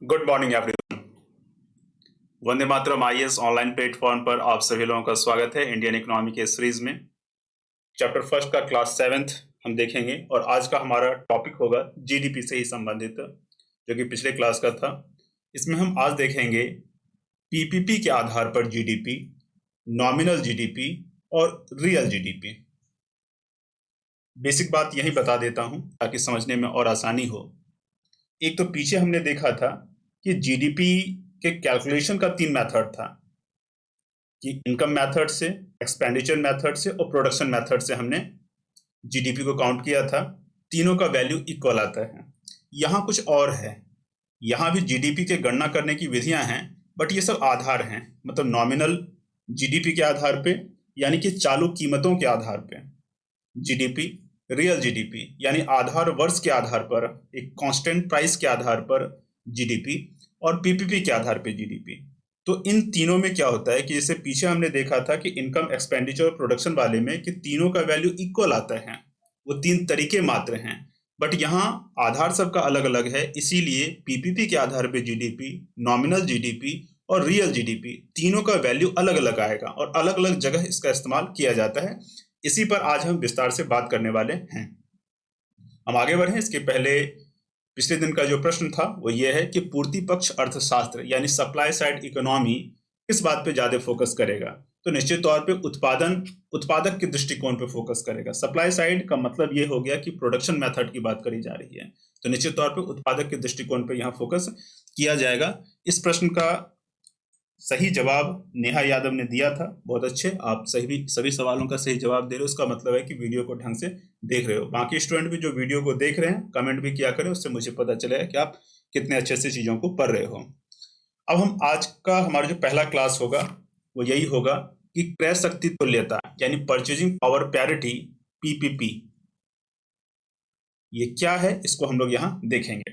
Good morning everyone. Vande Mataram IAS online platform पर आप सभी लोगों का स्वागत है। इंडियन इकोनॉमी के सीरीज में चैप्टर फर्स्ट का क्लास 7th हम देखेंगे और आज का हमारा टॉपिक होगा जीडीपी से ही संबंधित, जो कि पिछले क्लास का था। इसमें हम आज देखेंगे पीपीपी के आधार पर जीडीपी, नॉमिनल जीडीपी और रियल जीडीपी। बेसिक बात यही बता देता हूं ताकि समझने में और आसानी हो। एक तो पीछे हमने देखा था कि जीडीपी के कैलकुलेशन का 3 मेथड था कि इनकम मेथड से, एक्सपेंडिचर मेथड से और प्रोडक्शन मेथड से हमने जीडीपी को काउंट किया था। तीनों का वैल्यू इक्वल आता है। यहाँ कुछ और है, यहाँ भी जीडीपी के गणना करने की विधियां हैं, बट ये सब आधार हैं। मतलब नॉमिनल जीडीपी के आधार पे, यानी कि चालू कीमतों के आधार पे जीडीपी, रियल जीडीपी यानी आधार वर्ष के आधार पर, एक कांस्टेंट प्राइस के आधार पर जीडीपी, और पीपीपी के आधार पर जीडीपी। तो इन तीनों में क्या होता है कि जैसे पीछे हमने देखा था कि इनकम, एक्सपेंडिचर और प्रोडक्शन वाले में कि तीनों का वैल्यू इक्वल आता है। वो 3 तरीके मात्र हैं, बट यहाँ आधार सबका अलग अलग है। इसीलिए पीपीपी के आधार पर जीडीपी, नॉमिनल जीडीपी और रियल जीडीपी, तीनों का वैल्यू अलग अलग आएगा और अलग अलग जगह इसका इस्तेमाल किया जाता है। इसी पर आज हम विस्तार से बात करने वाले हैं। हम आगे बढ़ें इसके पहले पिछले दिन का जो प्रश्न था वो ये है कि पूर्ति पक्ष अर्थशास्त्र यानी सप्लाई साइड इकोनॉमी किस बात पे ज्यादा फोकस करेगा। तो निश्चित तौर पे उत्पादक के दृष्टिकोण पे फोकस करेगा। सप्लाई साइड का मतलब ये हो गया कि प्रोडक्शन मेथड की बात करी जा रही है, तो निश्चित तौर पे उत्पादक के दृष्टिकोण पे यहाँ फोकस किया जाएगा। इस प्रश्न का सही जवाब नेहा यादव ने दिया था। बहुत अच्छे, आप सभी सवालों का सही जवाब दे रहे हो। उसका मतलब है कि वीडियो को ढंग से देख रहे हो। बाकी स्टूडेंट भी जो वीडियो को देख रहे हैं कमेंट भी किया करें, उससे मुझे पता चलेगा कि आप कितने अच्छे से चीजों को पढ़ रहे हो। अब हम आज का हमारा जो पहला क्लास होगा वो यही होगा कि क्रय शक्ति तुल्यता यानी परचेजिंग पावर पैरिटी, पीपीपी, ये क्या है, इसको हम लोग यहाँ देखेंगे।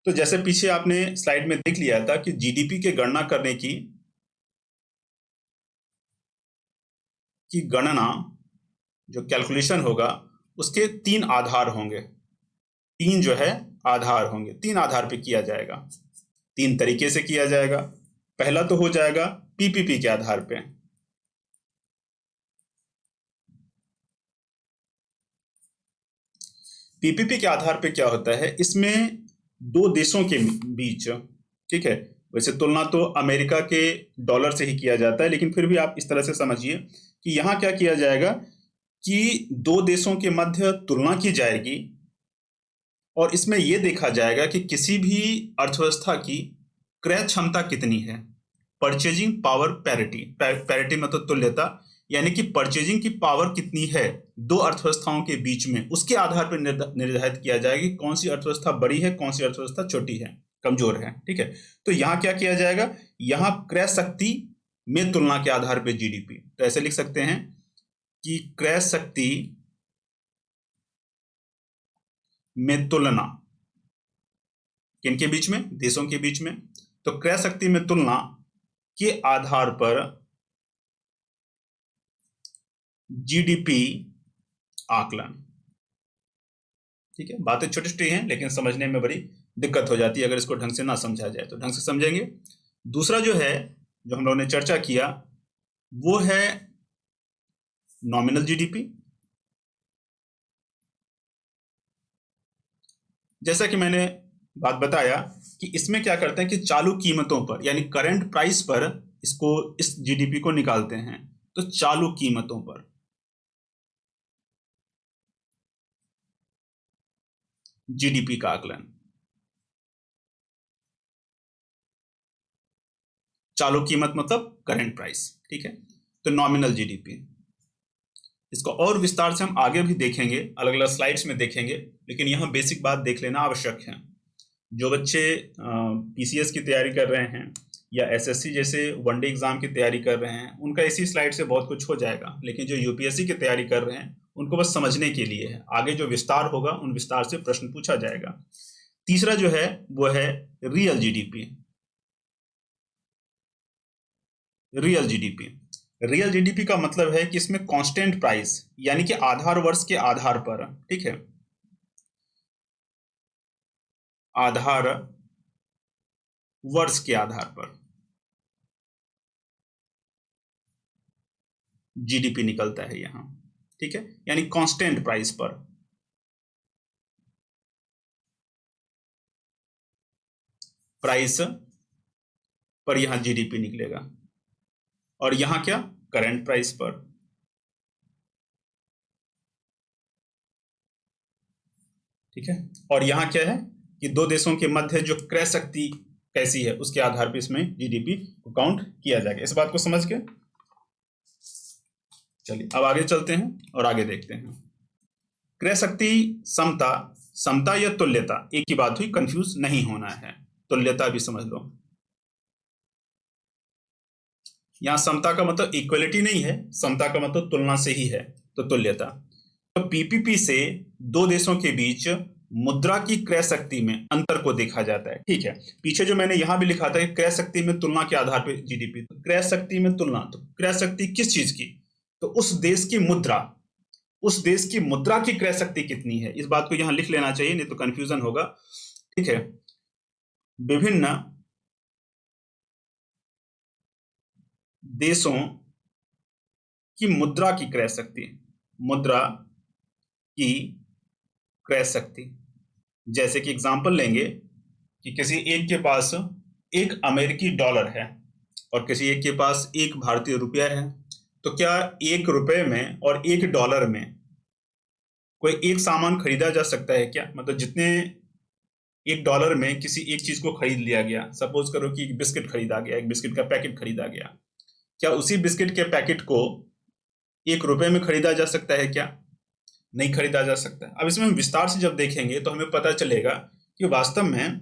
तो जैसे पीछे आपने स्लाइड में देख लिया था कि जीडीपी के गणना करने की गणना, जो कैलकुलेशन होगा उसके 3 आधार होंगे। 3 जो है आधार होंगे, 3 आधार पे किया जाएगा। 3 तरीके से किया जाएगा। पहला तो हो जाएगा पीपीपी के आधार पे। पीपीपी के आधार पे क्या होता है, इसमें 2 देशों के बीच, ठीक है, वैसे तुलना तो अमेरिका के डॉलर से ही किया जाता है, लेकिन फिर भी आप इस तरह से समझिए कि यहां क्या किया जाएगा कि 2 देशों के मध्य तुलना की जाएगी और इसमें यह देखा जाएगा कि किसी भी अर्थव्यवस्था की क्रय क्षमता कितनी है। परचेजिंग पावर पैरिटी, पैरिटी मतलब तुल्यता, यानी कि परचेजिंग की पावर कितनी है 2 अर्थव्यवस्थाओं के बीच में, उसके आधार पर निर्धारित किया जाएगा कि कौन सी अर्थव्यवस्था बड़ी है, कौन सी अर्थव्यवस्था छोटी है, कमजोर है। ठीक है, तो यहां क्या किया जाएगा, यहां क्रय शक्ति में तुलना के आधार पर जीडीपी। तो ऐसे लिख सकते हैं कि क्रय शक्ति में तुलना किनके बीच में, देशों के बीच में। तो क्रय शक्ति में तुलना के आधार पर जीडीपी आकलन। ठीक है, बातें छोटी छोटी हैं लेकिन समझने में बड़ी दिक्कत हो जाती है अगर इसको ढंग से ना समझा जाए। तो ढंग से समझेंगे। दूसरा जो है, जो हम लोगों ने चर्चा किया, वो है नॉमिनल जीडीपी। जैसा कि मैंने बात बताया कि इसमें क्या करते हैं कि चालू कीमतों पर यानी करंट प्राइस पर इसको, इस जीडीपी को निकालते हैं। तो चालू कीमतों पर जीडीपी का आकलन, चालू कीमत मतलब करंट प्राइस। ठीक है, तो नॉमिनल जीडीपी, इसको और विस्तार से हम आगे भी देखेंगे, अलग अलग स्लाइड्स में देखेंगे, लेकिन यहां बेसिक बात देख लेना आवश्यक है। जो बच्चे पीसीएस की तैयारी कर रहे हैं या एसएससी जैसे वनडे एग्जाम की तैयारी कर रहे हैं, उनका इसी स्लाइड से बहुत कुछ हो जाएगा। लेकिन जो यूपीएससी की तैयारी कर रहे हैं उनको बस समझने के लिए है, आगे जो विस्तार होगा उन विस्तार से प्रश्न पूछा जाएगा। तीसरा जो है वो है real GDP. Real GDP, real GDP का मतलब है कि इसमें कांस्टेंट प्राइस यानी कि आधार वर्ष के आधार पर, ठीक है, आधार वर्ष के आधार पर जीडीपी निकलता है यहां, ठीक है, यानी कांस्टेंट प्राइस पर। प्राइस पर यहां जीडीपी निकलेगा, और यहां क्या, करंट प्राइस पर। ठीक है, और यहां क्या है कि दो देशों के मध्य जो क्रय शक्ति कैसी है उसके आधार पर इसमें जीडीपी को काउंट किया जाएगा। इस बात को समझ के चलिए अब आगे चलते हैं और आगे देखते हैं। क्रय शक्ति समता, समता या तुल्यता एक ही बात हुई, कंफ्यूज नहीं होना है। तुल्यता भी समझ लो, यहां समता का मतलब इक्वलिटी नहीं है, समता का मतलब तुलना से ही है, तो तुल्यता। तो पीपीपी से दो देशों के बीच मुद्रा की क्रय शक्ति में अंतर को देखा जाता है। ठीक है, पीछे जो मैंने यहां भी लिखा था कि क्रय शक्ति में तुलना के आधार पर जीडीपी, तो क्रय शक्ति में तुलना, तो क्रय शक्ति किस चीज की, तो उस देश की मुद्रा, उस देश की मुद्रा की क्रय शक्ति कितनी है, इस बात को यहां लिख लेना चाहिए, नहीं तो कंफ्यूजन होगा। ठीक है, विभिन्न देशों की मुद्रा की क्रय शक्ति, मुद्रा की क्रय शक्ति, जैसे कि एग्जांपल लेंगे कि किसी एक के पास एक अमेरिकी डॉलर है और किसी एक के पास एक भारतीय रुपया है, तो क्या एक रुपए में और एक डॉलर में कोई एक सामान खरीदा जा सकता है क्या? मतलब जितने एक डॉलर में किसी एक चीज को खरीद लिया गया, सपोज करो कि एक बिस्किट खरीदा गया, एक बिस्किट का पैकेट खरीदा गया, क्या उसी बिस्किट के पैकेट को एक रुपए में खरीदा जा सकता है क्या? नहीं खरीदा जा सकता। अब इसमें हम विस्तार से जब देखेंगे तो हमें पता चलेगा कि वास्तव में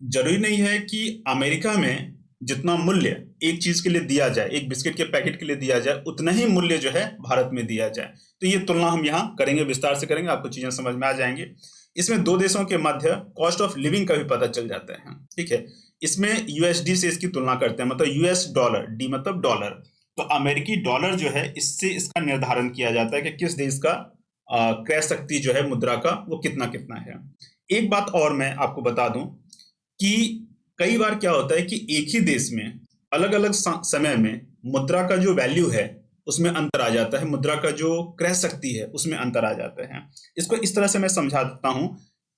जरूरी नहीं है कि अमेरिका में जितना मूल्य एक चीज के लिए दिया जाए, एक बिस्किट के पैकेट के लिए दिया जाए, उतना ही मूल्य जो है भारत में दिया जाए। तो ये तुलना हम यहाँ करेंगे, विस्तार से करेंगे, आपको चीजें समझ में आ जाएंगी। इसमें दो देशों के मध्य कॉस्ट ऑफ लिविंग का भी पता चल जाता है। ठीक है, इसमें यूएसडी से इसकी तुलना करते हैं, मतलब यूएस डॉलर, डी मतलब डॉलर, तो अमेरिकी डॉलर जो है इससे इसका निर्धारण किया जाता है कि किस देश का क्रय शक्ति जो है मुद्रा का वो कितना कितना है। एक बात और मैं आपको बता दूं कि कई बार क्या होता है कि एक ही देश में अलग अलग समय में मुद्रा का जो वैल्यू है उसमें अंतर आ जाता है, मुद्रा का जो क्रय शक्ति है उसमें अंतर आ जाता है। इसको इस तरह से मैं समझा देता हूं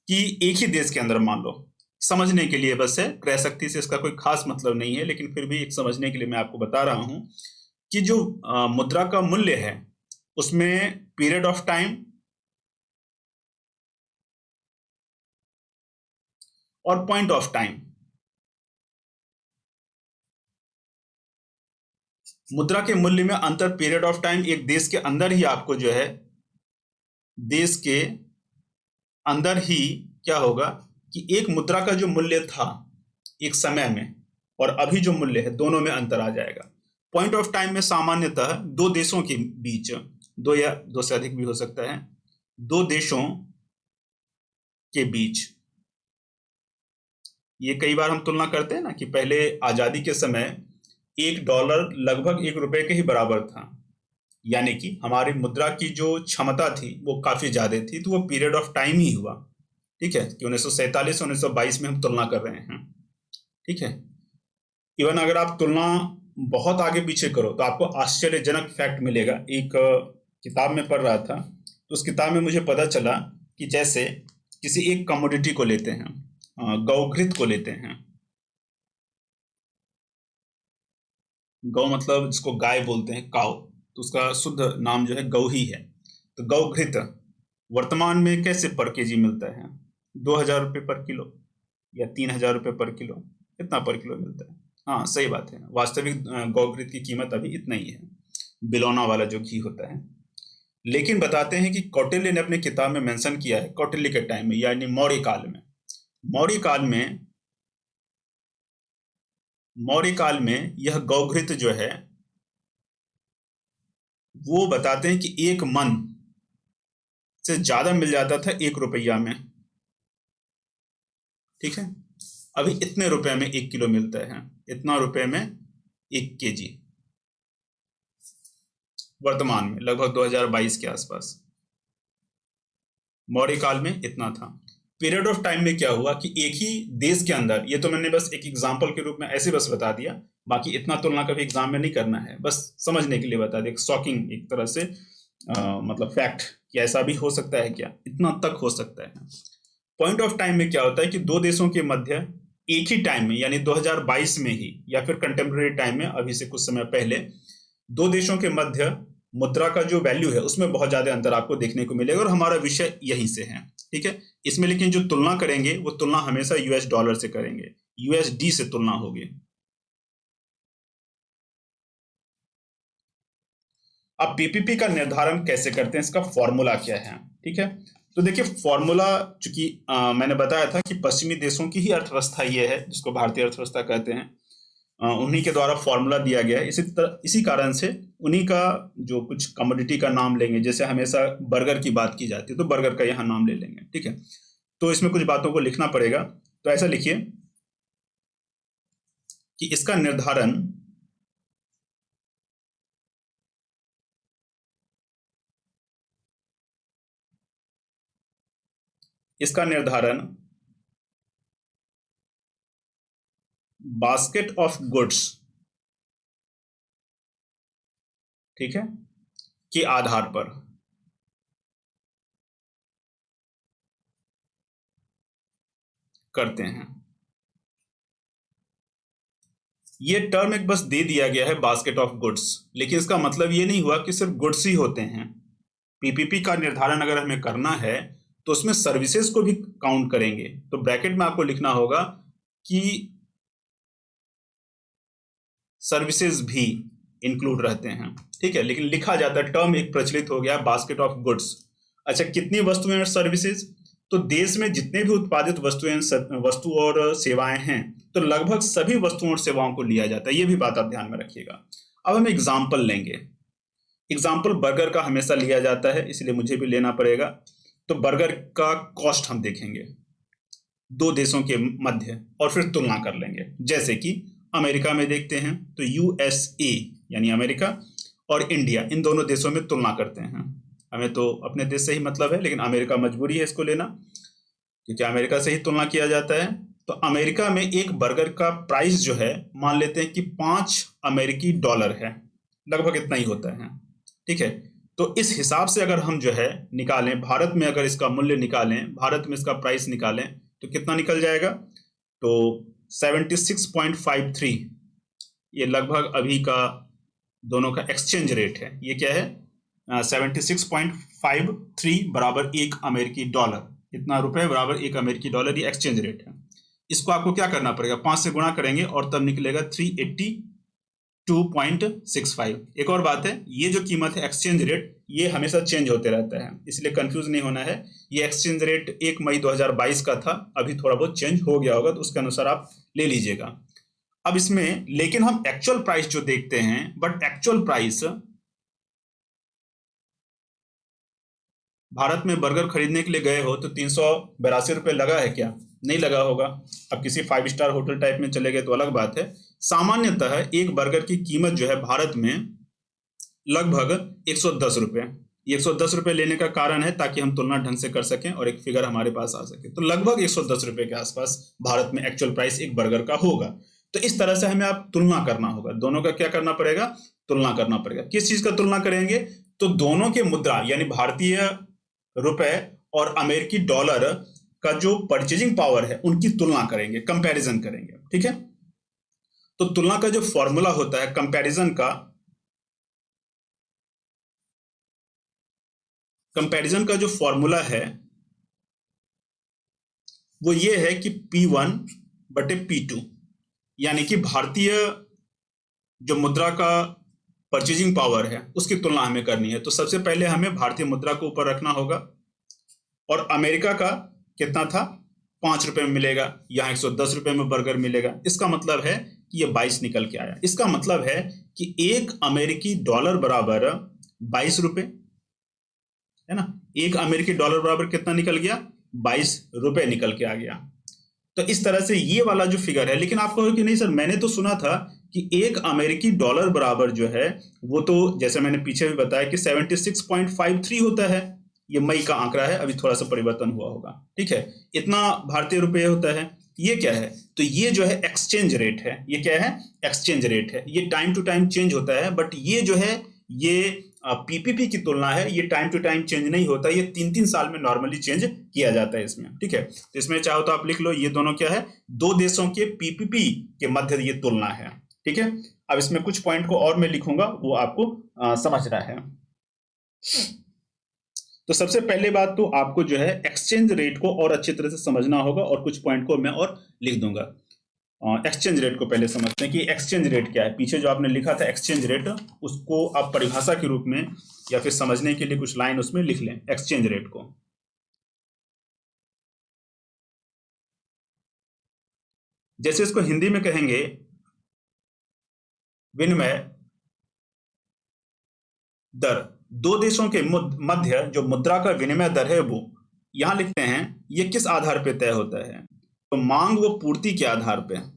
कि एक ही देश के अंदर मान लो, समझने के लिए बस है, क्रय शक्ति से इसका कोई खास मतलब नहीं है, लेकिन फिर भी एक समझने के लिए मैं आपको बता रहा हूं कि जो मुद्रा का मूल्य है उसमें पीरियड ऑफ टाइम और पॉइंट ऑफ टाइम, मुद्रा के मूल्य में अंतर, पीरियड ऑफ टाइम, एक देश के अंदर ही आपको जो है, देश के अंदर ही क्या होगा कि एक मुद्रा का जो मूल्य था एक समय में और अभी जो मूल्य है दोनों में अंतर आ जाएगा। पॉइंट ऑफ टाइम में सामान्यतः दो देशों के बीच, दो या दो से अधिक भी हो सकता है, दो देशों के बीच, ये कई बार हम तुलना करते हैं ना कि पहले आजादी के समय एक डॉलर लगभग एक रुपए के ही बराबर था, यानी कि हमारी मुद्रा की जो क्षमता थी वो काफी ज्यादा थी, तो वो पीरियड ऑफ टाइम ही हुआ। ठीक है, कि 1947 1922 में हम तुलना कर रहे हैं। ठीक है, इवन अगर आप तुलना बहुत आगे पीछे करो तो आपको आश्चर्यजनक फैक्ट मिलेगा। एक किताब में पढ़ रहा था तो उस किताब में मुझे पता चला कि जैसे किसी एक कमोडिटी को लेते हैं, गौघृत को लेते हैं, गौ मतलब जिसको गाय बोलते हैं, काउ, तो उसका शुद्ध नाम जो है गौ ही है। तो गौघृत वर्तमान में कैसे पर केजी मिलता है? 2000 रुपये पर किलो या 3000 रुपये पर किलो, कितना पर किलो मिलता है? हाँ सही बात है, वास्तविक गौघृत की कीमत अभी इतना ही है, बिलौना वाला जो घी होता है। लेकिन बताते हैं कि कौटिल्य ने अपने किताब में मेंशन किया है, कौटिल्य के टाइम में यानी मौर्य काल में, मौर्य काल में यह गौघृत जो है वो बताते हैं कि एक मन से ज्यादा मिल जाता था 1 रुपया में। ठीक है, अभी इतने रुपए में 1 किलो मिलता है, इतना रुपए में 1 केजी, वर्तमान में लगभग 2022 के आसपास। मौर्य काल में इतना था। पीरियड ऑफ टाइम में क्या हुआ कि एक ही देश के अंदर, ये तो मैंने बस एक एग्जांपल के रूप में ऐसे बस बता दिया, बाकी इतना तुलना कभी एग्जाम में नहीं करना है, बस समझने के लिए बता दिया, शॉकिंग एक तरह से मतलब फैक्ट कि ऐसा भी हो सकता है क्या, इतना तक हो सकता है। पॉइंट ऑफ टाइम में क्या होता है कि दो देशों के मध्य एक ही टाइम में, यानी 2022 में ही या फिर कंटेम्प्रेरी टाइम में, अभी से कुछ समय पहले, दो देशों के मध्य मुद्रा का जो वैल्यू है उसमें बहुत ज्यादा अंतर आपको देखने को मिलेगा, और हमारा विषय यहीं से है, ठीक है। इसमें लेकिन जो तुलना करेंगे वो तुलना हमेशा यूएस डॉलर से करेंगे, यूएसडी से तुलना होगी। अब पीपीपी का निर्धारण कैसे करते हैं, इसका फॉर्मूला क्या है, ठीक है। तो देखिए फॉर्मूला, चूंकि मैंने बताया था कि पश्चिमी देशों की ही अर्थव्यवस्था ये है जिसको भारतीय अर्थव्यवस्था कहते हैं, उन्हीं के द्वारा फॉर्मूला दिया गया है। इसी कारण से उन्हीं का जो कुछ कमोडिटी का नाम लेंगे, जैसे हमेशा बर्गर की बात की जाती है तो बर्गर का यहाँ नाम ले लेंगे, ठीक है। तो इसमें कुछ बातों को लिखना पड़ेगा, तो ऐसा लिखिए कि इसका निर्धारण बास्केट ऑफ गुड्स, ठीक है, के आधार पर करते हैं। ये टर्म एक बस दे दिया गया है बास्केट ऑफ गुड्स, लेकिन इसका मतलब ये नहीं हुआ कि सिर्फ गुड्स ही होते हैं। पीपीपी का निर्धारण अगर हमें करना है तो उसमें सर्विसेज को भी काउंट करेंगे, तो ब्रैकेट में आपको लिखना होगा कि सर्विसेज भी इंक्लूड रहते हैं, ठीक है। लेकिन लिखा जाता है, टर्म एक प्रचलित हो गया बास्केट ऑफ गुड्स। अच्छा, कितनी वस्तुएं और सर्विसेज, तो देश में जितने भी उत्पादित वस्तु और सेवाएं हैं तो लगभग सभी वस्तुओं और सेवाओं को लिया जाता है, ये भी बात आप ध्यान में रखिएगा। अब हम एग्जाम्पल लेंगे, एग्जाम्पल बर्गर का हमेशा लिया जाता है इसलिए मुझे भी लेना पड़ेगा। तो बर्गर का कॉस्ट हम देखेंगे दो देशों के मध्य और फिर तुलना कर लेंगे। जैसे कि अमेरिका में देखते हैं तो यूएसए यानी अमेरिका और इंडिया, इन दोनों देशों में तुलना करते हैं। हमें तो अपने देश से ही मतलब है, लेकिन अमेरिका मजबूरी है इसको लेना क्योंकि अमेरिका से ही तुलना किया जाता है। तो अमेरिका में एक बर्गर का प्राइस जो है, मान लेते हैं कि 5 अमेरिकी डॉलर है, लगभग इतना ही होता है, ठीक है। तो इस हिसाब से अगर हम जो है निकालें, भारत में अगर इसका मूल्य निकालें, भारत में इसका प्राइस निकालें तो कितना निकल जाएगा, तो 76.53, ये लगभग अभी का दोनों का एक्सचेंज रेट है। ये क्या है, 76.53 बराबर 1 अमेरिकी डॉलर, इतना रुपए बराबर 1 अमेरिकी डॉलर, ये एक्सचेंज रेट है। इसको आपको क्या करना पड़ेगा, 5 से गुणा करेंगे और तब निकलेगा 382.65। एक और बात है, ये जो कीमत है एक्सचेंज रेट, ये हमेशा चेंज होते रहता है, इसलिए कंफ्यूज नहीं होना है। ये एक्सचेंज रेट 1 मई 2022 का था, अभी थोड़ा बहुत चेंज हो गया होगा, तो उसके अनुसार आप ले लीजिएगा। अब इसमें लेकिन हम एक्चुअल प्राइस जो देखते हैं, बट एक्चुअल प्राइस भारत में बर्गर खरीदने के लिए गए हो तो 382 रुपये लगा है क्या, नहीं लगा होगा। अब किसी 5 स्टार होटल टाइप में चले गए तो अलग बात है। सामान्यतः एक बर्गर की कीमत जो है भारत में लगभग 110 रुपये। 110 रुपये लेने का कारण है ताकि हम तुलना ढंग से कर सकें और एक फिगर हमारे पास आ सके। तो लगभग 110 रुपये के आसपास भारत में एक्चुअल प्राइस एक बर्गर का होगा। तो इस तरह से हमें आप तुलना करना होगा, दोनों का क्या करना पड़ेगा, तुलना करना पड़ेगा। किस चीज का तुलना करेंगे, तो दोनों के मुद्रा यानी भारतीय रुपए और अमेरिकी डॉलर का जो परचेजिंग पावर है उनकी तुलना करेंगे, कंपैरिजन करेंगे, ठीक है। तो तुलना का जो फॉर्मूला होता है कंपैरिजन का जो फॉर्मूला है वो ये है कि P1 बटे P2, यानी कि भारतीय जो मुद्रा का परचेजिंग पावर है उसकी तुलना हमें करनी है। तो सबसे पहले हमें भारतीय मुद्रा को ऊपर रखना होगा, और अमेरिका का कितना था, 5 रुपए में मिलेगा, यहाँ 110 रुपए में बर्गर मिलेगा। इसका मतलब है कि ये 22 निकल के आया। इसका मतलब है कि 1 अमेरिकी डॉलर बराबर 22 रुपए, है ना। 1 अमेरिकी डॉलर बराबर कितना निकल गया, 22 रुपए निकल के आ गया। तो इस तरह से ये वाला जो फिगर है, लेकिन आप कहोगे कि नहीं सर मैंने तो सुना था कि 1 अमेरिकी डॉलर बराबर जो है वो तो, जैसे मैंने पीछे भी बताया कि 76.53 होता है, ये मई का आंकड़ा है, अभी थोड़ा सा परिवर्तन हुआ होगा, ठीक है। इतना भारतीय रुपये होता है। ये क्या है? तो ये जो है एक्सचेंज रेट है। ये क्या है? एक्सचेंज रेट है। ये टाइम टू टाइम चेंज होता है, बट ये जो है ये पीपीपी की तुलना है, ये टाइम टू टाइम चेंज नहीं होता, ये 3-3 साल में नॉर्मली चेंज किया जाता है इसमें, ठीक है। तो इसमें चाहो तो आप लिख लो, ये दोनों क्या है? दो देशों के पीपीपी के मध्य ये तुलना है, ठीक है। अब इसमें कुछ पॉइंट को और मैं लिखूंगा, वो आपको समझना है। तो सबसे पहले बात तो आपको जो है एक्सचेंज रेट को और अच्छी तरह से समझना होगा, और कुछ पॉइंट को मैं और लिख दूंगा। एक्सचेंज रेट को पहले समझते हैं कि एक्सचेंज रेट क्या है। पीछे जो आपने लिखा था एक्सचेंज रेट, उसको आप परिभाषा के रूप में या फिर समझने के लिए कुछ लाइन उसमें लिख लें एक्सचेंज रेट को। जैसे इसको हिंदी में कहेंगे विनिमय दर। दो देशों के मध्य जो मुद्रा का विनिमय दर है, वो यहां लिखते हैं ये किस आधार पर तय होता है? तो मांग व पूर्ति के आधार पर।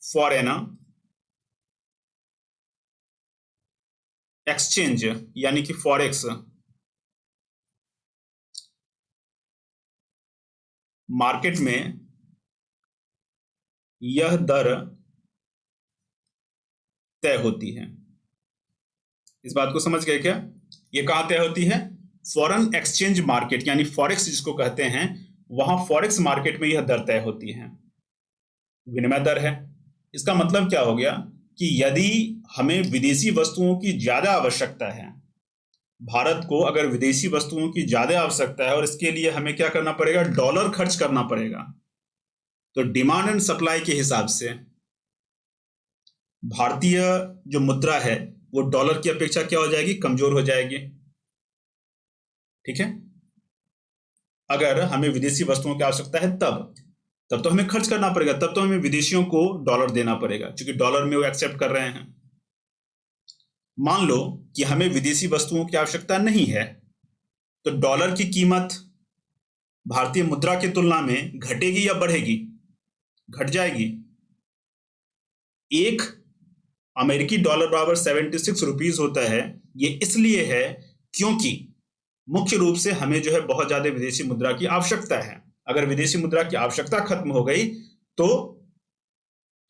फॉरेन एक्सचेंज यानी कि फॉरेक्स मार्केट में यह दर तय होती है। इस बात को समझ गए क्या? ये कहां तय होती है? फॉरेन एक्सचेंज मार्केट यानी फॉरेक्स जिसको कहते हैं, वहां फॉरेक्स मार्केट में यह दर तय होती है, विनिमय दर है। इसका मतलब क्या हो गया कि यदि हमें विदेशी वस्तुओं की ज्यादा आवश्यकता है, भारत को अगर विदेशी वस्तुओं की ज्यादा आवश्यकता है और इसके लिए हमें क्या करना पड़ेगा? डॉलर खर्च करना पड़ेगा। तो डिमांड एंड सप्लाई के हिसाब से भारतीय जो मुद्रा है वो डॉलर की अपेक्षा क्या हो जाएगी? कमजोर हो जाएगी, ठीक है। अगर हमें विदेशी वस्तुओं की आवश्यकता है तब तो हमें खर्च करना पड़ेगा, तब तो हमें विदेशियों को डॉलर देना पड़ेगा, क्योंकि डॉलर में वो एक्सेप्ट कर रहे हैं। मान लो कि हमें विदेशी वस्तुओं की आवश्यकता नहीं है, तो डॉलर की कीमत भारतीय मुद्रा की तुलना में घटेगी या बढ़ेगी? घट जाएगी। एक अमेरिकी डॉलर बराबर 76 रुपीज होता है। ये इसलिए है क्योंकि मुख्य रूप से हमें जो है बहुत ज्यादा विदेशी मुद्रा की आवश्यकता है। अगर विदेशी मुद्रा की आवश्यकता खत्म हो गई तो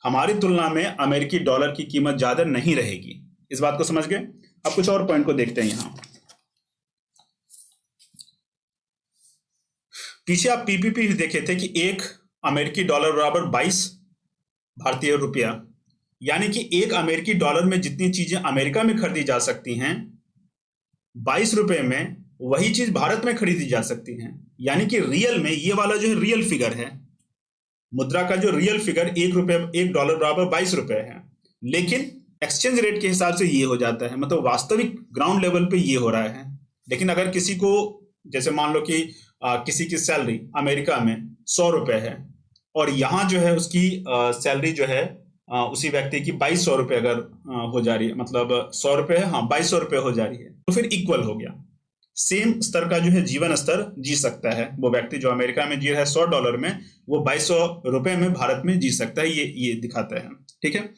हमारी तुलना में अमेरिकी डॉलर की कीमत ज्यादा नहीं रहेगी। इस बात को समझ गए? अब कुछ और पॉइंट को देखते हैं। यहां पीछे आप पीपीपी देखे थे कि एक अमेरिकी डॉलर बराबर 22 भारतीय रुपया, यानी कि एक अमेरिकी डॉलर में जितनी चीजें अमेरिका में खरीदी जा सकती हैं, 22 रुपए में वही चीज भारत में खरीदी जा सकती है। यानी कि रियल में ये वाला जो है रियल फिगर है, मुद्रा का जो रियल फिगर एक डॉलर बराबर 22 रुपए है, लेकिन एक्सचेंज रेट के हिसाब से ये हो जाता है, मतलब वास्तविक ग्राउंड लेवल पे ये हो रहा है। लेकिन अगर किसी को, जैसे मान लो कि किसी की सैलरी अमेरिका में 100 रुपए है और यहाँ जो है उसकी सैलरी जो है उसी व्यक्ति की 2200 रुपए अगर हो जा रही है, मतलब 100 रुपए है, हाँ 2200 रुपए हो जा रही है, तो फिर इक्वल हो गया। सेम स्तर का जो है जीवन स्तर जी सकता है वो व्यक्ति जो अमेरिका में जी रहा है 100 डॉलर में, वो 2200 रुपए में भारत में जी सकता है। ये दिखाता है, ठीक है।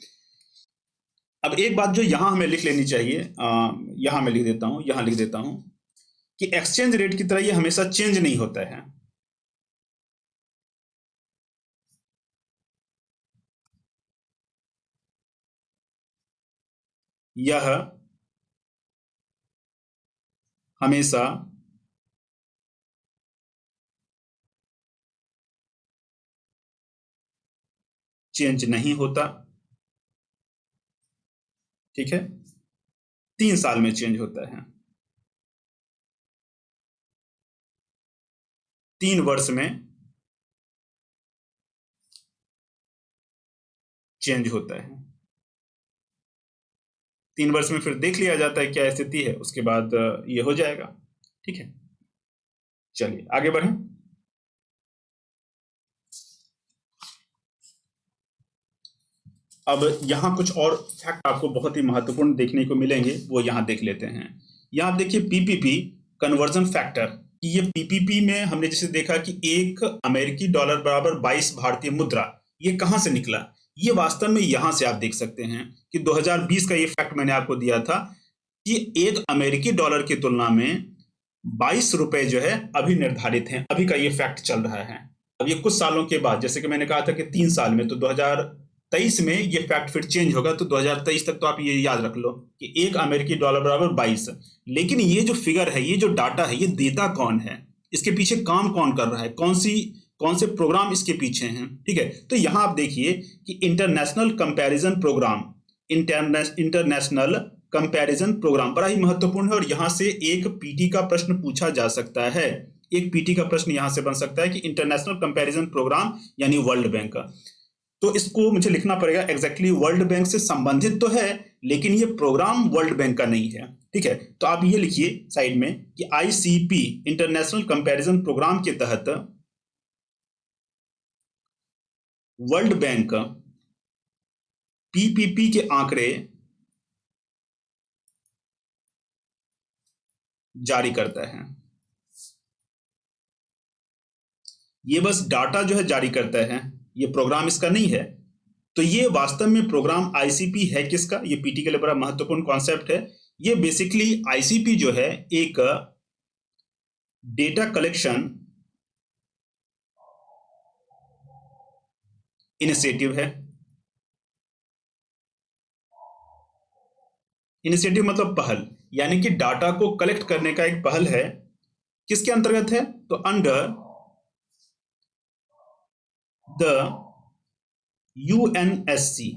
अब एक बात जो यहां हमें लिख लेनी चाहिए, यहां मैं लिख देता हूं, यहां लिख देता हूं कि एक्सचेंज रेट की तरह ये हमेशा चेंज नहीं होता है। यह हमेशा चेंज नहीं होता, ठीक है। 3 साल में चेंज होता है, 3 वर्ष में चेंज होता है। 3 वर्ष में फिर देख लिया जाता है क्या स्थिति है, उसके बाद ये हो जाएगा, ठीक है। चलिए आगे बढ़ें। अब यहां कुछ और फैक्ट आपको बहुत ही महत्वपूर्ण देखने को मिलेंगे, वो यहां देख लेते हैं। यहां देखिए पीपीपी कन्वर्जन फैक्टर। ये पीपीपी में हमने जैसे देखा कि एक अमेरिकी डॉलर बराबर 22 भारतीय मुद्रा, ये कहां से निकला? ये वास्तव में यहां से आप देख सकते हैं कि 2020 का ये फैक्ट मैंने आपको दिया था कि एक अमेरिकी डॉलर की तुलना में 22 रुपए जो है अभी निर्धारित हैं। अभी का ये फैक्ट चल रहा है। अब ये कुछ सालों के बाद, जैसे कि मैंने कहा था कि 3 साल में, तो 2023 में ये फैक्ट फिर चेंज होगा। तो 2023 तक तो आप ये याद रख लो कि एक अमेरिकी डॉलर बराबर 22। लेकिन ये जो फिगर है, ये जो डाटा है, ये देता कौन है, इसके पीछे काम कौन कर रहा है, कौन से प्रोग्राम इसके पीछे हैं, ठीक है। तो यहां आप देखिए कि international comparison programme, international comparison programme बड़ा ही महत्वपूर्ण है। और यहां से एक पीटी का प्रश्न पूछा जा सकता है। एक पीटी का प्रश्न यहां से बन सकता है कि इंटरनेशनल कंपैरिजन प्रोग्राम यानी वर्ल्ड बैंक का, तो इसको मुझे लिखना पड़ेगा एग्जैक्टली वर्ल्ड बैंक से संबंधित तो है, लेकिन ये प्रोग्राम वर्ल्ड बैंक का नहीं है, ठीक है। तो आप ये लिखिए साइड में कि आईसीपी इंटरनेशनल कंपैरिजन प्रोग्राम के तहत वर्ल्ड बैंक पीपीपी के आंकड़े जारी करता है। ये बस डाटा जो है जारी करता है, ये प्रोग्राम इसका नहीं है। तो ये वास्तव में प्रोग्राम आईसीपी है किसका, ये पीटी के लिए बड़ा महत्वपूर्ण कॉन्सेप्ट है। ये बेसिकली आईसीपी जो है एक डेटा कलेक्शन इनिशिएटिव है। इनिशिएटिव मतलब पहल, यानी कि डाटा को कलेक्ट करने का एक पहल है। किसके अंतर्गत है, तो अंडर द यूएनएससी।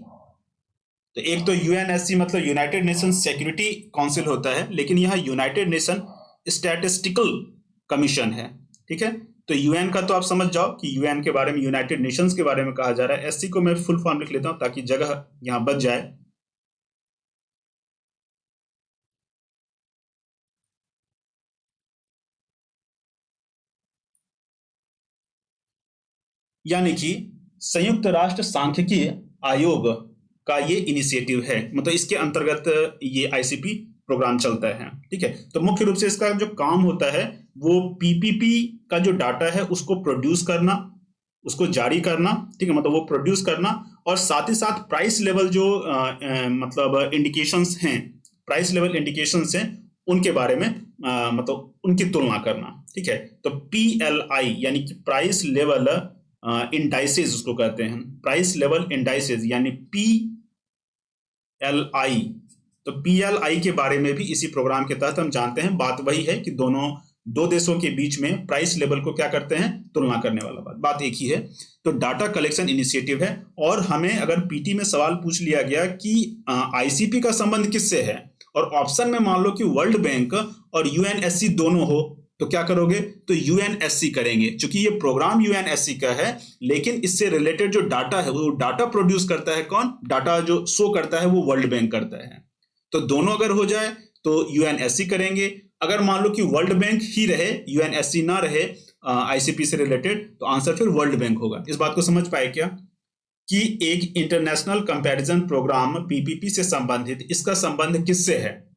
तो एक तो यूएनएससी मतलब यूनाइटेड नेशन सिक्योरिटी काउंसिल होता है, लेकिन यहां यूनाइटेड नेशन स्टैटिस्टिकल कमीशन है, ठीक है। तो यूएन का तो आप समझ जाओ कि यूएन के बारे में, यूनाइटेड नेशंस के बारे में कहा जा रहा है। एससी को मैं फुल फॉर्म लिख लेता हूं ताकि जगह यहां बच जाए। यानी कि संयुक्त राष्ट्र सांख्यिकी आयोग का ये इनिशिएटिव है, मतलब इसके अंतर्गत ये आईसीपी प्रोग्राम चलता है, ठीक है। तो मुख्य रूप से इसका जो काम होता है वो पीपीपी का जो डाटा है उसको प्रोड्यूस करना, उसको जारी करना, ठीक है, मतलब वो प्रोड्यूस करना, और साथ ही साथ प्राइस लेवल जो मतलब इंडिकेशंस हैं, प्राइस लेवल इंडिकेशंस हैं, उनके बारे में मतलब उनकी तुलना करना, ठीक है। तो पीएलआई यानी कि प्राइस लेवल इंडाइसेस उसको कहते हैं, प्राइस लेवल इंडाइसेस यानी पीएलआई। तो पीएलआई के बारे में भी इसी प्रोग्राम के तहत हम जानते हैं। बात वही है कि दो देशों के बीच में प्राइस लेवल को क्या करते हैं, तुलना करने वाला बात एक ही है। तो डाटा कलेक्शन इनिशिएटिव है। और हमें अगर पीटी में सवाल पूछ लिया गया कि आईसीपी का संबंध किससे है, और ऑप्शन में मान लो कि वर्ल्ड बैंक और यूएनएससी दोनों हो, तो क्या करोगे, तो यूएनएससी करेंगे। क्योंकि ये प्रोग्राम यूएनएससी का है, लेकिन इससे रिलेटेड जो डाटा है वो डाटा प्रोड्यूस करता है कौन, डाटा जो शो करता है वो वर्ल्ड बैंक करता है। तो दोनों अगर हो जाए तो यूएनएससी करेंगे। अगर मान लो कि वर्ल्ड बैंक ही रहे, यूएनएससी ना रहे आईसीपी से रिलेटेड, तो आंसर फिर वर्ल्ड बैंक होगा। इस बात को समझ पाए क्या कि एक इंटरनेशनल कंपैरिजन प्रोग्राम पीपीपी से संबंधित, इसका संबंध किससे है।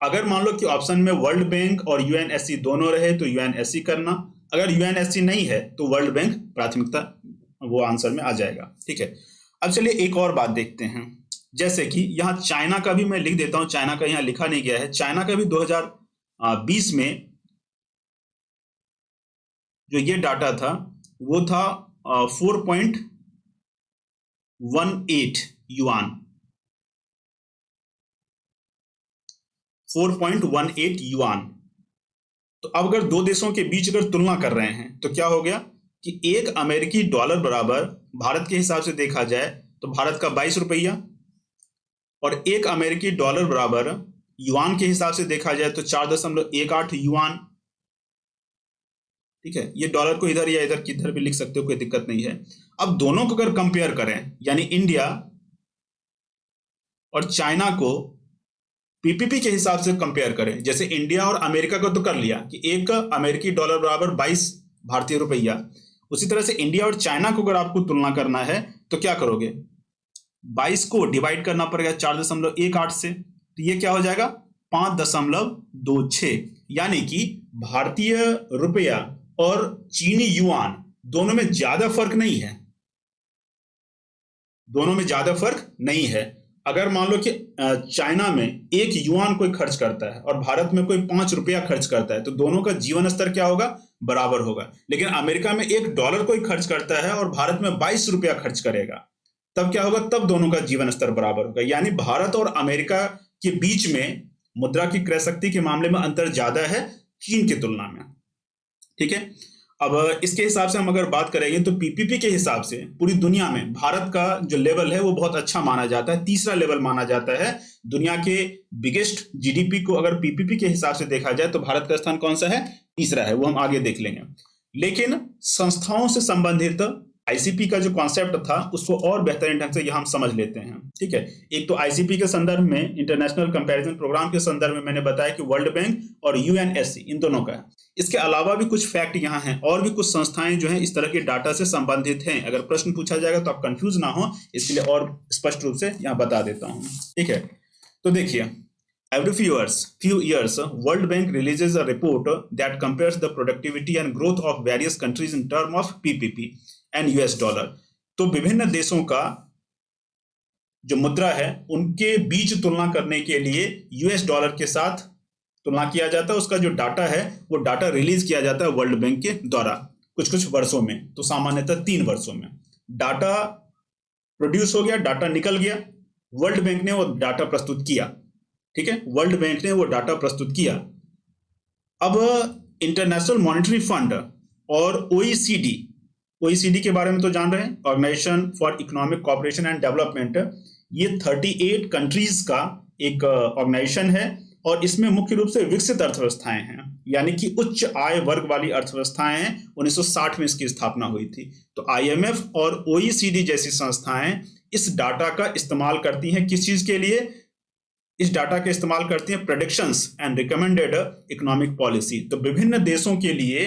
अगर मान लो कि ऑप्शन में वर्ल्ड बैंक और यूएनएससी दोनों रहे तो यूएनएससी करना, अगर यूएनएससी नहीं है तो वर्ल्ड बैंक प्राथमिकता, वो आंसर में आ जाएगा, ठीक है। अब चलिए एक और बात देखते हैं, जैसे कि यहाँ चाइना का भी मैं लिख देता हूं, चाइना का यहाँ लिखा नहीं गया है। चाइना का भी 2020 में जो ये डाटा था वो था 4.18 युआन, 4.18 युआन। तो अब अगर दो देशों के बीच अगर तुलना कर रहे हैं तो क्या हो गया कि एक अमेरिकी डॉलर बराबर, भारत के हिसाब से देखा जाए तो भारत का 22 रुपया, और एक अमेरिकी डॉलर बराबर युआन के हिसाब से देखा जाए तो 4.18 युआन, ठीक है। ये डॉलर को इधर या इधर किधर भी लिख सकते हो, कोई दिक्कत नहीं है। अब दोनों को अगर कंपेयर करें, यानी इंडिया और चाइना को पीपीपी के हिसाब से कंपेयर करें, जैसे इंडिया और अमेरिका को तो कर लिया कि एक अमेरिकी डॉलर बराबर 22 भारतीय रुपया, उसी तरह से इंडिया और चाइना को अगर आपको तुलना करना है तो क्या करोगे, 22 को डिवाइड करना पड़ेगा 4.18 से, तो ये क्या हो जाएगा 5.26, यानी कि भारतीय रुपया और चीनी युआन दोनों में ज्यादा फर्क नहीं है, दोनों में ज्यादा फर्क नहीं है। अगर मान लो कि चाइना में 1 युआन कोई खर्च करता है और भारत में कोई 5 रुपया खर्च करता है, तो दोनों का जीवन स्तर क्या होगा? बराबर होगा। लेकिन अमेरिका में $1 कोई खर्च करता है और भारत में 22 रुपया खर्च करेगा, तब क्या होगा? तब दोनों का जीवन स्तर बराबर होगा। यानी भारत और अमेरिका के बीच में मुद्रा की क्रय शक्ति के मामले में अंतर ज्यादा है चीन की तुलना में। ठीक है, अब इसके हिसाब से हम अगर बात करेंगे तो पीपीपी के हिसाब से पूरी दुनिया में भारत का जो लेवल है वो बहुत अच्छा माना जाता है, तीसरा लेवल माना जाता है। दुनिया के बिगेस्ट जीडीपी को अगर पीपीपी के हिसाब से देखा जाए तो भारत का स्थान कौन सा है? तीसरा है, वो हम आगे देख लेंगे। लेकिन संस्थाओं से संबंधित आईसीपी का जो कॉन्सेप्ट था उसको और बेहतरीन ढंग से यहां हम समझ लेते हैं। ठीक है, एक तो आईसीपी के संदर्भ में, इंटरनेशनल कंपैरिजन प्रोग्राम के संदर्भ में मैंने बताया कि वर्ल्ड बैंक और यूएनएससी इन दोनों का है। इसके अलावा भी कुछ फैक्ट यहाँ हैं और भी कुछ संस्थाएं जो हैं इस तरह के डाटा से संबंधित हैं। अगर प्रश्न पूछा जाएगा तो आप कंफ्यूज ना हो, इसके लिए और स्पष्ट रूप से यहाँ बता देता हूँ। ठीक है, तो देखिए, every few years, World Bank releases a report that compares the productivity and growth of various countries in terms of PPP and US dollar। तो विभिन्न देशों का जो मुद्रा है उनके बीच तुलना करने के लिए यूएस डॉलर के साथ तुलना किया जाता है। उसका जो डाटा है वो डाटा रिलीज किया जाता है वर्ल्ड बैंक के द्वारा कुछ कुछ वर्षों में, तो सामान्यतः 3 वर्षों में। डाटा प्रोड्यूस हो गया, डाटा निकल गया, वर्ल्ड बैंक ने वो डाटा प्रस्तुत किया। ठीक है, वर्ल्ड बैंक ने वो डाटा प्रस्तुत किया। अब इंटरनेशनल मॉनेटरी फंड और ओईसीडी के बारे में तो जान रहे हैं, organisation for economic cooperation and development. ये 38 कंट्रीज का एक ऑर्गेनाइजेशन है और इसमें मुख्य रूप से विकसित अर्थव्यवस्थाएं हैं, यानी कि उच्च आय वर्ग वाली अर्थव्यवस्थाएं हैं। 1960 में इसकी स्थापना हुई थी। तो आईएमएफ और ओईसीडी जैसी संस्थाएं इस डाटा का इस्तेमाल करती हैं। किस चीज के लिए इस डाटा का इस्तेमाल करती हैं? Predictions and recommended economic policy. तो विभिन्न देशों के लिए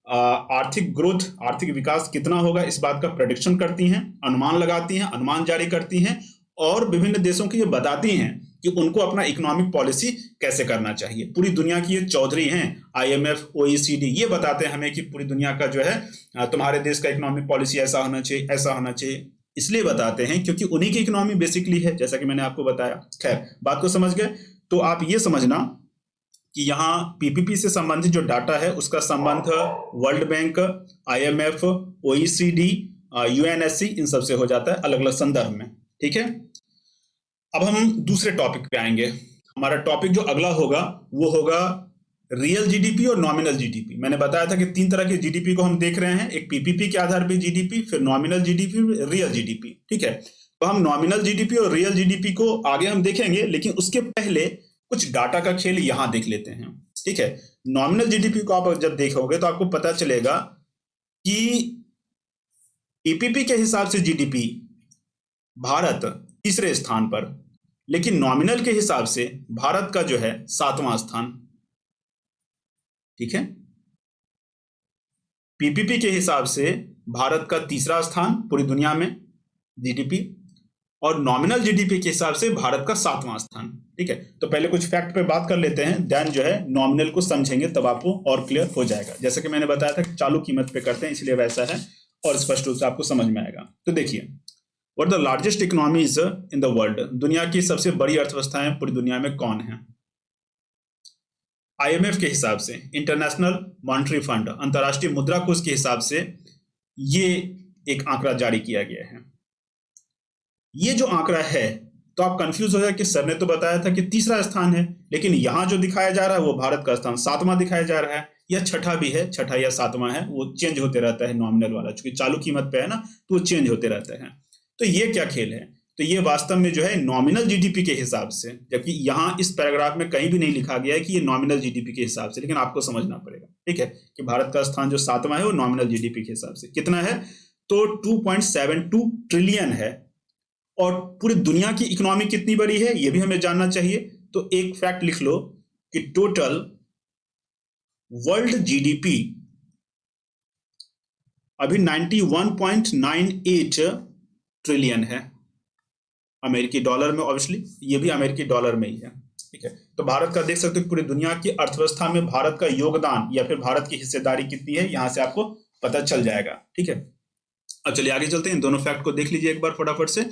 आर्थिक ग्रोथ, आर्थिक विकास कितना होगा इस बात का प्रेडिक्शन करती हैं, अनुमान लगाती हैं, अनुमान जारी करती हैं और विभिन्न देशों को ये बताती हैं कि उनको अपना इकोनॉमिक पॉलिसी कैसे करना चाहिए। पूरी दुनिया की ये चौधरी हैं, आईएमएफ, ओईसीडी, ये बताते हैं हमें कि पूरी दुनिया का जो है तुम्हारे देश का इकोनॉमिक पॉलिसी ऐसा होना चाहिए, ऐसा होना चाहिए। इसलिए बताते हैं क्योंकि उन्हीं की इकोनॉमी बेसिकली है, जैसा कि मैंने आपको बताया। खैर, बात को समझ गए? तो आप ये समझना कि यहाँ पीपीपी से संबंधित जो डाटा है उसका संबंध World Bank, IMF, OECD, UNSC इन सब से हो जाता है अलग अलग संदर्भ में। ठीक है, अब हम दूसरे टॉपिक पे आएंगे। हमारा टॉपिक जो अगला होगा वो होगा रियल जीडीपी और नॉमिनल जीडीपी। मैंने बताया था कि 3 तरह के जीडीपी को हम देख रहे हैं, एक पीपीपी के आधार पे जीडीपी, फिर नॉमिनल जीडीपी, रियल जीडीपी। ठीक है, तो हम नॉमिनल जीडीपी और रियल जीडीपी को आगे हम देखेंगे, लेकिन उसके पहले कुछ डाटा का खेल यहां देख लेते हैं। ठीक है, नॉमिनल जीडीपी को आप जब देखोगे तो आपको पता चलेगा कि पीपीपी के हिसाब से जीडीपी भारत तीसरे स्थान पर, लेकिन नॉमिनल के हिसाब से भारत का जो है 7वां स्थान। ठीक है, पीपीपी के हिसाब से भारत का तीसरा स्थान पूरी दुनिया में जीडीपी, और नॉमिनल जीडीपी के हिसाब से भारत का 7वां स्थान। ठीक है, तो पहले कुछ फैक्ट पे बात कर लेते हैं, देन जो है नॉमिनल को समझेंगे, तब आपको और क्लियर हो जाएगा। जैसे कि मैंने बताया था कि चालू कीमत पे करते हैं, इसलिए वैसा है और स्पष्ट रूप से आपको समझ में आएगा। तो देखिए, what the largest economies in the world, दुनिया की सबसे बड़ी अर्थव्यवस्थाएं पूरी दुनिया में कौन है? आईएमएफ के हिसाब से, इंटरनेशनल मॉनेटरी फंड, अंतर्राष्ट्रीय मुद्रा कोष के हिसाब से ये एक आंकड़ा जारी किया गया है। ये जो आंकड़ा है, तो आप कंफ्यूज हो जाए कि सर ने तो बताया था कि तीसरा स्थान है, लेकिन यहां जो दिखाया जा रहा है वो भारत का स्थान 7वां दिखाया जा रहा है, या छठा भी है, छठा या 7वां है, वो चेंज होते रहता है नॉमिनल वाला, चूंकि चालू कीमत पे है ना, तो वो चेंज होते रहते हैं। तो ये क्या खेल है? तो ये वास्तव में जो है नॉमिनल जीडीपी के हिसाब से, जबकि यहाँ इस पैराग्राफ में कहीं भी नहीं लिखा गया है कि ये नॉमिनल जीडीपी के हिसाब से, लेकिन आपको समझना पड़ेगा। ठीक है, कि भारत का स्थान जो 7वां है वो नॉमिनल जीडीपी के हिसाब से कितना है, तो 2.72 ट्रिलियन है। और पूरी दुनिया की इकोनॉमी कितनी बड़ी है ये भी हमें जानना चाहिए। तो एक फैक्ट लिख लो कि टोटल वर्ल्ड जीडीपी अभी 91.98 ट्रिलियन है अमेरिकी डॉलर में। ऑब्वियसली ये भी अमेरिकी डॉलर में ही है। ठीक है, तो भारत का देख सकते हो पूरी दुनिया की अर्थव्यवस्था में भारत का योगदान या फिर भारत की हिस्सेदारी कितनी है, यहां से आपको पता चल जाएगा। ठीक है, अब चलिए आगे चलते हैं, इन दोनों फैक्ट को देख लीजिए एक बार फटाफट से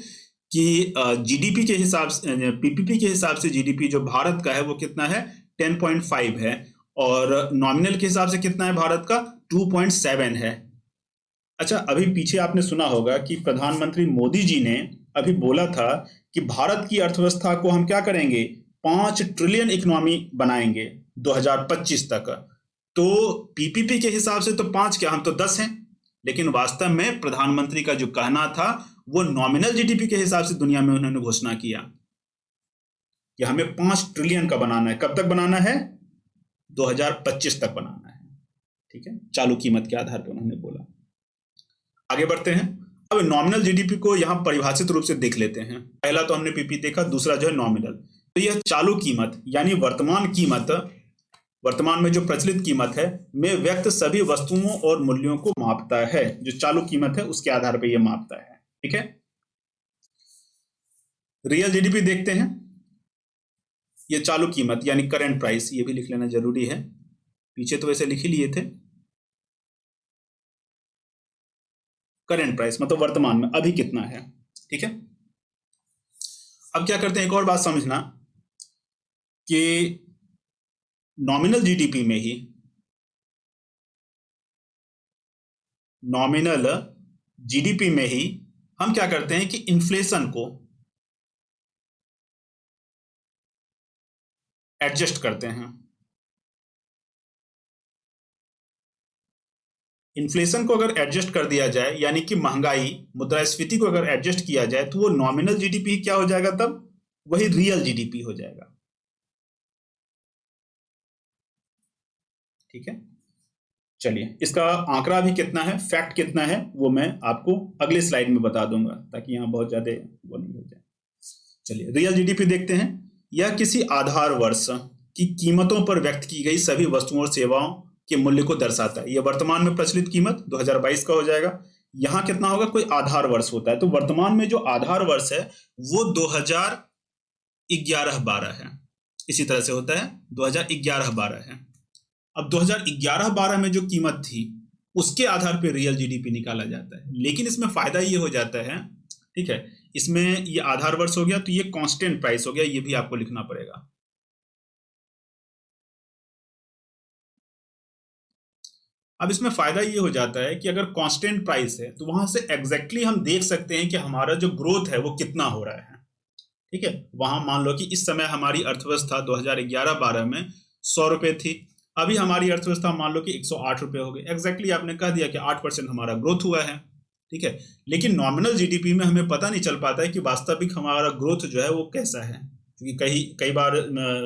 कि जीडीपी के हिसाब से, पीपीपी के हिसाब से जीडीपी जो भारत का है वो कितना है, 10.5 है, और नॉमिनल के हिसाब से कितना है भारत का, 2.7 है। अच्छा, अभी पीछे आपने सुना होगा कि प्रधानमंत्री मोदी जी ने अभी बोला था कि भारत की अर्थव्यवस्था को हम क्या करेंगे, 5 ट्रिलियन इकोनॉमी बनाएंगे 2025 तक। तो पीपीपी के हिसाब से तो 5 क्या, हम तो 10 हैं, लेकिन वास्तव में प्रधानमंत्री का जो कहना था वो नॉमिनल जीडीपी के हिसाब से दुनिया में उन्होंने घोषणा किया कि हमें 5 ट्रिलियन का बनाना है। कब तक बनाना है, 2025 तक बनाना है। ठीक है, चालू कीमत के आधार पर उन्होंने बोला। आगे बढ़ते हैं, अब नॉमिनल जीडीपी को यहां परिभाषित रूप से देख लेते हैं। पहला तो हमने पीपी देखा, दूसरा जो है नॉमिनल। तो यह चालू कीमत यानी वर्तमान कीमत, वर्तमान में जो प्रचलित कीमत है में व्यक्त सभी वस्तुओं और मूल्यों को मापता है। जो चालू कीमत है उसके आधार पर यह मापता है। ठीक है, रियल जीडीपी देखते हैं। ये चालू कीमत यानी करंट प्राइस, ये भी लिख लेना जरूरी है, पीछे तो वैसे लिख ही लिए थे। करंट प्राइस मतलब वर्तमान में अभी कितना है। ठीक है, अब क्या करते हैं, एक और बात समझना कि नॉमिनल जीडीपी में ही, नॉमिनल जीडीपी में ही हम क्या करते हैं कि इन्फ्लेशन को एडजस्ट करते हैं। इन्फ्लेशन को अगर एडजस्ट कर दिया जाए, यानी कि महंगाई, मुद्रास्फीति को अगर एडजस्ट किया जाए, तो वो नॉमिनल जीडीपी क्या हो जाएगा, तब वही रियल जीडीपी हो जाएगा। ठीक है, चलिए इसका आंकड़ा भी कितना है, फैक्ट कितना है, वो मैं आपको अगले स्लाइड में बता दूंगा, ताकि यहां बहुत ज्यादा वो नहीं हो जाए। चलिए रियल जीडीपी देखते हैं। यह किसी आधार वर्ष की कीमतों पर व्यक्त की गई सभी वस्तुओं और सेवाओं के मूल्य को दर्शाता है। यह वर्तमान में प्रचलित कीमत 2022 का हो जाएगा। यहां कितना होगा, कोई आधार वर्ष होता है, तो वर्तमान में जो आधार वर्ष है वो 2011-12 है। इसी तरह से होता है, 2011-12 है। अब 2011-12 में जो कीमत थी उसके आधार पर रियल जीडीपी निकाला जाता है, लेकिन इसमें फायदा ये हो जाता है, ठीक है, इसमें ये आधार वर्ष हो गया तो ये कांस्टेंट प्राइस हो गया, ये भी आपको लिखना पड़ेगा। अब इसमें फायदा ये हो जाता है कि अगर कांस्टेंट प्राइस है तो वहां से एग्जैक्टली हम देख सकते हैं कि हमारा जो ग्रोथ है वो कितना हो रहा है। ठीक है, वहां मान लो कि इस समय हमारी अर्थव्यवस्था 2011-12 में 100 रुपए थी, अभी हमारी अर्थव्यवस्था मान लो कि 108 रुपए हो गई। एग्जैक्टली आपने कह दिया कि 8% हमारा ग्रोथ हुआ है। ठीक है, लेकिन नॉमिनल जीडीपी में हमें पता नहीं चल पाता है कि वास्तविक हमारा ग्रोथ जो है वो कैसा है, क्योंकि कई बार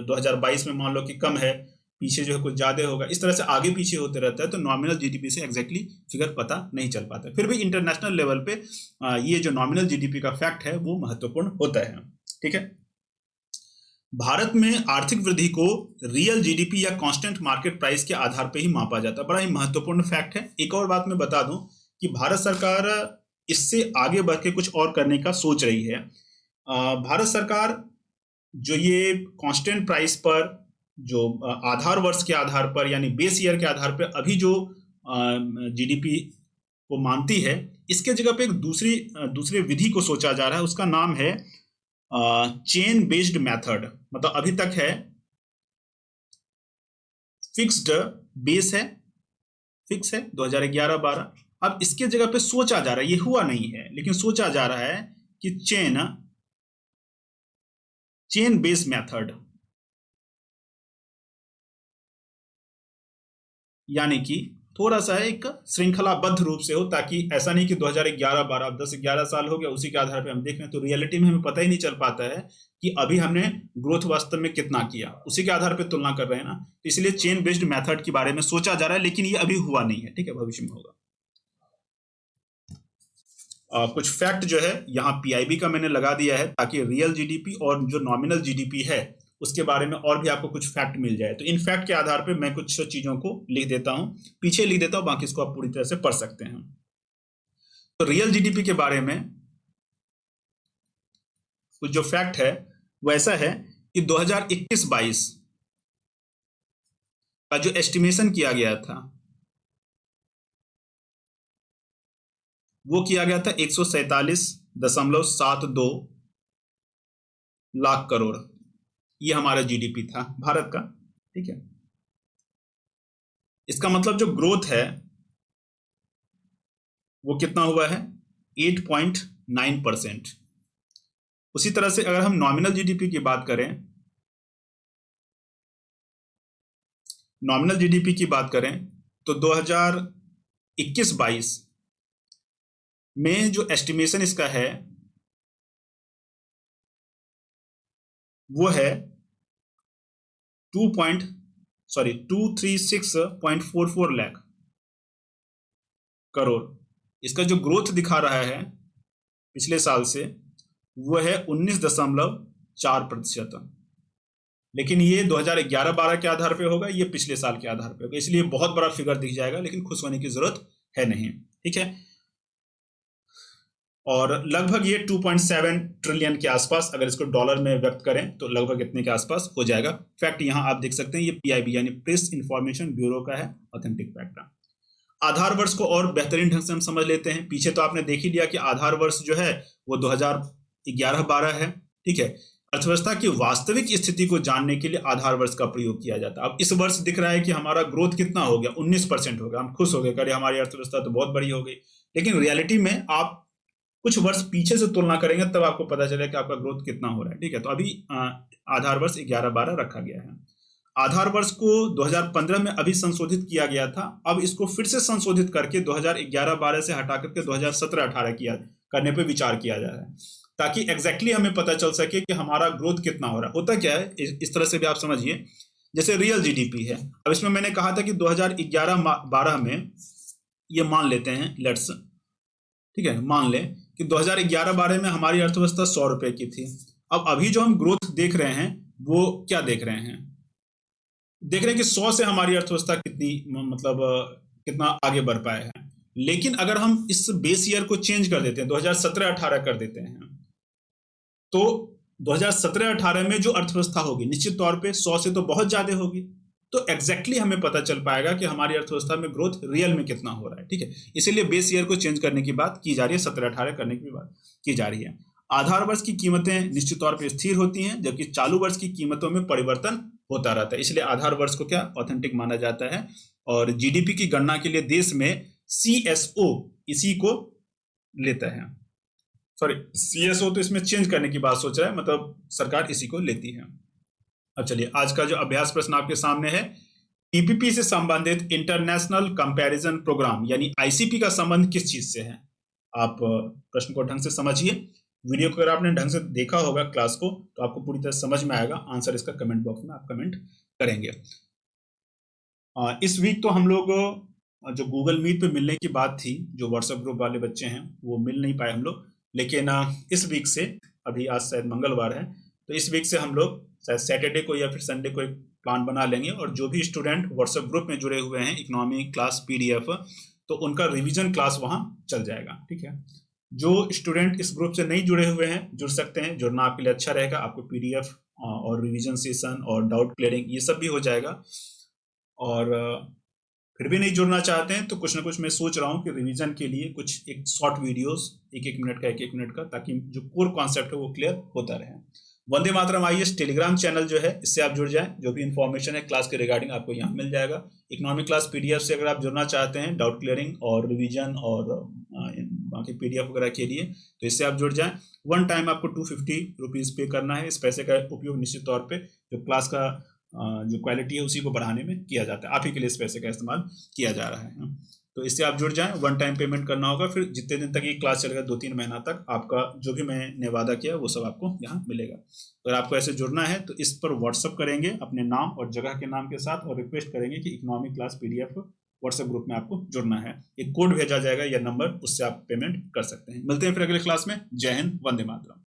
2022 में मान लो कि कम है, पीछे जो है कुछ ज्यादा होगा, इस तरह से आगे पीछे होते रहता है, तो नॉमिनल जीडीपी से एग्जैक्टली फिगर पता नहीं चल पाता। फिर भी इंटरनेशनल लेवल पे ये जो नॉमिनल जीडीपी का फैक्ट है वो महत्वपूर्ण होता है। ठीक है, भारत में आर्थिक वृद्धि को रियल जीडीपी या कांस्टेंट मार्केट प्राइस के आधार पर ही मापा जाता है। बड़ा ही महत्वपूर्ण फैक्ट है। एक और बात मैं बता दूं कि भारत सरकार इससे आगे बढ़ के कुछ और करने का सोच रही है। भारत सरकार जो ये कांस्टेंट प्राइस पर, जो आधार वर्ष के आधार पर यानी बेस ईयर के आधार पर अभी जो जीडीपी को मानती है, इसके जगह पे एक दूसरे विधि को सोचा जा रहा है। उसका नाम है चेन बेस्ड मेथड। मतलब अभी तक है फिक्स्ड बेस है, फिक्स है 2011-12। अब इसके जगह पे सोचा जा रहा है, ये हुआ नहीं है लेकिन सोचा जा रहा है कि चेन बेस्ड मेथड, यानी कि थोड़ा सा एक श्रृंखलाबद्ध रूप से हो, ताकि ऐसा नहीं कि 2011-12 10-11 साल हो गया उसी के आधार पे हम देख रहे हैं, तो रियलिटी में हमें पता ही नहीं चल पाता है कि अभी हमने ग्रोथ वास्तव में कितना किया, उसी के आधार पे तुलना कर रहे हैं ना। तो इसलिए चेन बेस्ड मेथड के बारे में सोचा जा रहा है, लेकिन ये अभी हुआ नहीं है। ठीक है, भविष्य में होगा। कुछ फैक्ट जो है यहाँ पीआईबी का मैंने लगा दिया है, ताकि रियल जीडीपी और जो नॉमिनल जीडीपी है उसके बारे में और भी आपको कुछ फैक्ट मिल जाए। तो इन फैक्ट के आधार पे मैं कुछ चीजों को लिख देता हूं, पीछे लिख देता हूं, बाकी इसको आप पूरी तरह से पढ़ सकते हैं। तो रियल जीडीपी के बारे में कुछ जो फैक्ट है वो ऐसा है कि 2021-22 का जो एस्टिमेशन किया गया था, वो किया गया था 147.72 लाख करोड़। ये हमारा जीडीपी था भारत का, ठीक है। इसका मतलब जो ग्रोथ है वो कितना हुआ है, 8.9%। उसी तरह से अगर हम नॉमिनल जीडीपी की बात करें, नॉमिनल जीडीपी की बात करें तो 2021-22 में जो एस्टिमेशन इसका है वो है 236.44 लाख करोड़। इसका जो ग्रोथ दिखा रहा है पिछले साल से वो है 19.4%। लेकिन ये 2011-12 के आधार पे होगा, ये पिछले साल के आधार पे होगा, इसलिए बहुत बड़ा फिगर दिख जाएगा, लेकिन खुश होने की जरूरत है नहीं, ठीक है। और लगभग ये 2.7 ट्रिलियन के आसपास, अगर इसको डॉलर में व्यक्त करें तो लगभग इतने के आसपास हो जाएगा। फैक्ट यहां आप देख सकते हैं, ये पीआईबी यानी प्रेस इंफॉर्मेशन ब्यूरो का है, ऑथेंटिक फैक्ट। आधार वर्ष को और बेहतरीन ढंग से हम समझ लेते हैं। पीछे तो आपने देख ही लिया कि आधार वर्ष जो है वो 2011-12 है, ठीक है। अर्थव्यवस्था की वास्तविक स्थिति को जानने के लिए आधार वर्ष का प्रयोग किया जाता है। अब इस वर्ष दिख रहा है कि हमारा ग्रोथ कितना हो गया, 19% हो गया, हम खुश हो गए, अरे हमारी अर्थव्यवस्था तो बहुत बड़ी हो गई। लेकिन रियलिटी में आप कुछ वर्ष पीछे से तुलना करेंगे तब आपको पता चलेगा कि आपका ग्रोथ कितना हो रहा है, ठीक है। तो अभी आधार वर्ष 11-12 रखा गया है। आधार वर्ष को 2015 में अभी संशोधित किया गया था, अब इसको फिर से संशोधित करके 2011-12 से हटा करके 2017-18 किया करने पे विचार किया जा रहा है, ताकि एग्जैक्टली हमें पता चल सके कि हमारा ग्रोथ कितना हो रहा है। होता क्या है, इस तरह से भी आप समझिए, जैसे रियल जीडीपी है। अब इसमें मैंने कहा था कि 2011-12 में ये मान लेते हैं, लेट्स, ठीक है, मान लें कि 2011-12 में हमारी अर्थव्यवस्था 100 रुपए की थी। अब अभी जो हम ग्रोथ देख रहे हैं वो क्या देख रहे हैं, देख रहे हैं कि 100 से हमारी अर्थव्यवस्था कितनी, मतलब कितना आगे बढ़ पाए हैं। लेकिन अगर हम इस बेस ईयर को चेंज कर देते हैं, 2017-18 कर देते हैं, तो 2017-18 में जो अर्थव्यवस्था होगी निश्चित तौर पे 100 से तो बहुत ज्यादा होगी। तो एग्जैक्टली हमें पता चल पाएगा कि हमारी अर्थव्यवस्था में ग्रोथ रियल में कितना हो रहा है, ठीक है। इसीलिए बेस ईयर को चेंज करने की बात की जा रही है, 17-18 करने की बात की जा रही है। आधार वर्ष की कीमतें निश्चित तौर पर स्थिर होती हैं, जबकि चालू वर्ष की कीमतों में परिवर्तन होता रहता है, इसलिए आधार वर्ष को क्या ऑथेंटिक माना जाता है। और जीडीपी की गणना के लिए देश में सीएसओ इसी को लेता है, सॉरी सीएसओ तो इसमें चेंज करने की बात सोच रहा है, मतलब सरकार इसी को लेती है। अब चलिए आज का जो अभ्यास प्रश्न आपके सामने है, पीपीपी से संबंधित इंटरनेशनल कंपैरिजन प्रोग्राम यानी आईसीपी का संबंध किस चीज से है। आप प्रश्न को ढंग से समझिए, वीडियो को अगर आपने ढंग से देखा होगा क्लास को तो आपको पूरी तरह समझ में आएगा। आंसर इसका कमेंट बॉक्स में आप कमेंट करेंगे। इस वीक तो हम लोग जो गूगल मीट पे मिलने की बात थी, जो व्हाट्सएप ग्रुप वाले बच्चे हैं वो मिल नहीं पाए हम लोग, लेकिन इस वीक से, अभी आज शायद मंगलवार है, तो इस वीक से हम लोग शायद सैटरडे को या फिर संडे को एक प्लान बना लेंगे, और जो भी स्टूडेंट व्हाट्सएप ग्रुप में जुड़े हुए हैं इकोनॉमी क्लास पीडीएफ, तो उनका रिवीजन क्लास वहाँ चल जाएगा, ठीक है। जो स्टूडेंट इस ग्रुप से नहीं जुड़े हुए हैं जुड़ सकते हैं, जुड़ना आपके लिए अच्छा रहेगा, आपको पीडीएफ और रिवीजन सेशन और डाउट क्लियरिंग ये सब भी हो जाएगा। और फिर भी नहीं जुड़ना चाहते हैं तो कुछ ना कुछ मैं सोच रहा हूँ कि रिवीजन के लिए कुछ एक शॉर्ट वीडियोस 1-1 मिनट का, ताकि जो कोर कॉन्सेप्ट है वो क्लियर होता रहे। वंदे मातरम आईएएस टेलीग्राम चैनल जो है इससे आप जुड़ जाएं, जो भी इन्फॉर्मेशन है क्लास के रिगार्डिंग आपको यहाँ मिल जाएगा। इकोनॉमिक क्लास पीडीएफ से अगर आप जुड़ना चाहते हैं डाउट क्लियरिंग और रिवीजन और बाकी पीडीएफ वगैरह के लिए, तो इससे आप जुड़ जाएं। वन टाइम आपको 250 रुपीज़ पे करना है। इस पैसे का उपयोग निश्चित तौर पर जो क्लास का जो क्वालिटी है उसी को बढ़ाने में किया जाता है, आप ही के लिए इस पैसे का इस्तेमाल किया जा रहा है। तो इससे आप जुड़ जाएं, वन टाइम पेमेंट करना होगा, फिर जितने दिन तक ये क्लास चलेगा 2-3 महीना तक आपका जो भी मैंने वादा किया वो सब आपको यहाँ मिलेगा। अगर आपको ऐसे जुड़ना है तो इस पर व्हाट्सअप करेंगे अपने नाम और जगह के नाम के साथ, और रिक्वेस्ट करेंगे कि economic class PDF WhatsApp group में आपको जुड़ना है। एक कोड भेजा जाएगा या नंबर, उससे आप पेमेंट कर सकते हैं। मिलते हैं फिर अगले क्लास में। जय हिंद, वंदे मातरम।